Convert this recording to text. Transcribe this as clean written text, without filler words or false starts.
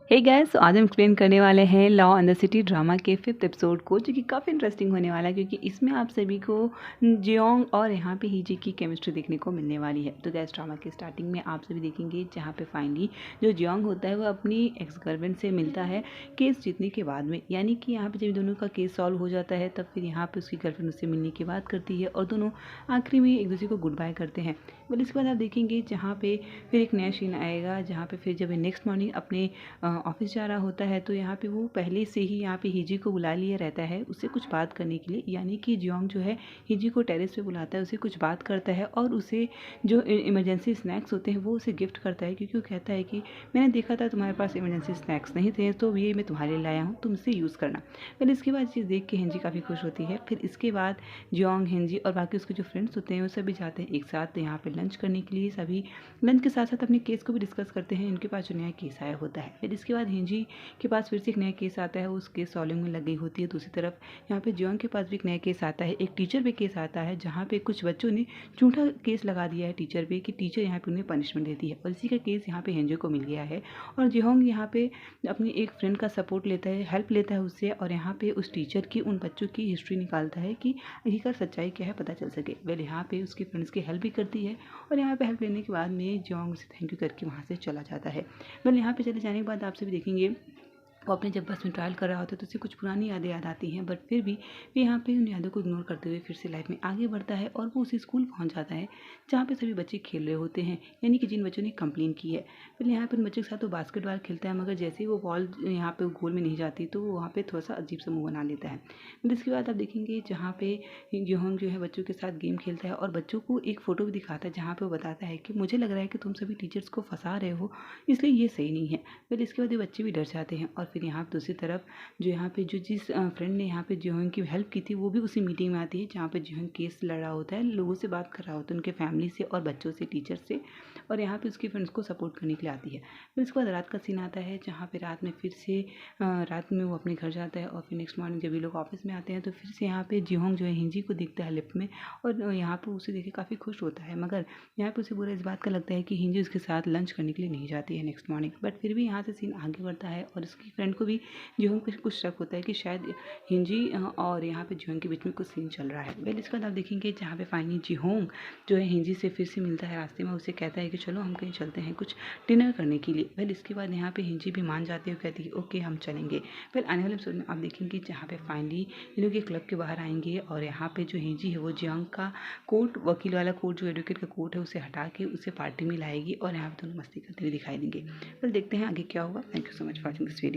Hey guys, तो आज हम एक्सप्लेन करने वाले हैं law and the city drama के 5th एपिसोड को, जो कि काफ़ी इंटरेस्टिंग होने वाला है क्योंकि इसमें आप सभी को जियोंग और यहाँ पे हीजी की केमिस्ट्री देखने को मिलने वाली है। तो गाइस, ड्रामा के स्टार्टिंग में आप सभी देखेंगे जहाँ पे फाइनली जो जियोंग होता है वो अपनी एक्स गर्लफ्रेंड से मिलता है केस जीतने के बाद में, यानी कि यहाँ पे जब दोनों का केस सॉल्व हो जाता है तब फिर यहाँ पे उसकी गर्लफ्रेंड उससे मिलने की बात करती है और दोनों आखिरी में एक दूसरे को गुड बाय करते हैं। बट इसके बाद आप देखेंगे जहाँ पे फिर एक नया सीन आएगा जहाँ पे फिर जब नेक्स्ट मॉर्निंग अपने ऑफिस जा रहा होता है तो यहाँ पे वो पहले से ही यहाँ पे हिजी को बुला लिया रहता है उससे कुछ बात करने के लिए, यानी कि जियोंग जो है हिजी को टेरेस पे बुलाता है, उसे कुछ बात करता है और उसे जो इमरजेंसी स्नैक्स होते हैं वो उसे गिफ्ट करता है, क्योंकि वो कहता है कि मैंने देखा था तुम्हारे पास इमरजेंसी स्नैक्स नहीं थे तो ये मैं तुम्हारे लिए लाया हूँ, तुम इसे यूज़ करना। फिर इसके बाद चीज़ देख के हिंजी काफ़ी खुश होती है। फिर इसके बाद जियोंग, हिंजी और बाकी उसके जो फ्रेंड्स होते हैं वो सभी जाते हैं एक साथ यहाँ पे लंच करने के लिए। सभी लंच के साथ साथ अपने केस को भी डिस्कस करते हैं, इनके पास जो नया केस आया होता है। फिर इसके बाद हिंजी के पास फिर से एक नया केस आता है, उस केस सॉल्विंग में लगी होती है। दूसरी तरफ यहाँ पे जियोंग के पास भी एक नया केस आता है, एक टीचर पे केस आता है जहाँ पे कुछ बच्चों ने झूठा केस लगा दिया है टीचर पे कि टीचर यहाँ पे उन्हें पनिशमेंट देती है, और इसी का केस यहाँ पे हिंजी को मिल गया है। और जियोंग यहाँ पे अपनी एक फ्रेंड का सपोर्ट लेता है, हेल्प लेता है उससे, और यहाँ पे उस टीचर की उन बच्चों की हिस्ट्री निकालता है कि आखिरकार सच्चाई क्या है पता चल सके। वेल यहाँ पे उसकी फ्रेंड्स की हेल्प भी करती है और यहाँ पे हेल्प लेने के बाद में जियोंग उसे थैंक यू करके वहाँ से चला जाता है। वेल यहाँ पे चले जाने के बाद आप सभी देखेंगे वो अपने जब बस में ट्रायल कर रहा होता है तो उसे कुछ पुरानी यादें याद आती हैं, बट फिर भी वो यहाँ पे उन यादों को इग्नोर करते हुए फिर से लाइफ में आगे बढ़ता है और वो उसी स्कूल पहुँच जाता है जहाँ पे सभी बच्चे खेल रहे होते हैं, यानी कि जिन बच्चों ने कंप्लेन की है। फिर यहाँ पे उन बच्चों के साथ वो बास्केटबॉल खेलता है, मगर जैसे ही वो बॉल यहाँ पे गोल में नहीं जाती तो वो वहाँ पे थोड़ा सा अजीब सा मुँह बना लेता है। फिर इसके बाद आप देखेंगे जहाँ पे जियोंग जो है बच्चों के साथ गेम खेलता है और बच्चों को एक फ़ोटो भी दिखाता है जहाँ पे वो बताता है कि मुझे लग रहा है कि तुम सभी टीचर्स को फंसा रहे हो, इसलिए ये सही नहीं है। फिर इसके बाद ये बच्चे भी डर जाते हैं और फिर यहाँ दूसरी तरफ जो यहाँ पे जो जिस फ्रेंड ने यहाँ पे जियोंग की हेल्प की थी वो भी उसी मीटिंग में आती है जहाँ पे जियोंग केस लड़ रहा होता है, लोगों से बात कर रहा होता है, उनके फैमिली से और बच्चों से, टीचर से, और यहाँ पे उसकी फ्रेंड्स को सपोर्ट करने के लिए आती है। फिर उसके बाद रात का सीन आता है जहाँ पे रात में फिर से रात में वो अपने घर जाता है और फिर नेक्स्ट मॉर्निंग जब ये लोग ऑफिस में आते हैं तो फिर से यहाँ पे जियोंग जो है हिंजी को दिखता है लिफ्ट में और यहाँ पे उसे देख के काफ़ी खुश होता है, मगर यहाँ पे उसे बुरा इस बात का लगता है कि हिंजी उसके साथ लंच करने के लिए नहीं जाती है नेक्स्ट मॉर्निंग। बट फिर भी यहाँ से सीन आगे बढ़ता है और उसकी फ्रेंड को भी जियोंग पे कुछ शक होता है कि शायद हिंजी और यहाँ पे जियोंग के बीच में कुछ सीन चल रहा है। वेल इसके बाद आप देखेंगे जहाँ पे फाइनली जियोंग जो है हिंजी से फिर से मिलता है रास्ते में, उसे कहता है कि चलो हम कहीं चलते हैं कुछ डिनर करने के लिए। वेल इसके बाद यहाँ पे हिंजी भी मान जाती है, कहती है ओके हम चलेंगे। फिर आने वाले एपिसोड में आप देखेंगे जहाँ पे फाइनली ये लोग एक क्लब के बाहर आएंगे और यहाँ पे जो हिंजी है वो जियोंग का कोट, वकील वाला कोट जो एडवोकेट का कोट है उसे हटा के उसे पार्टी में लाएगी और यहाँ पे दोनों मस्ती करते हुए दिखाई देंगे। फिर देखते हैं आगे क्या होगा। Thank you so much for watching this video.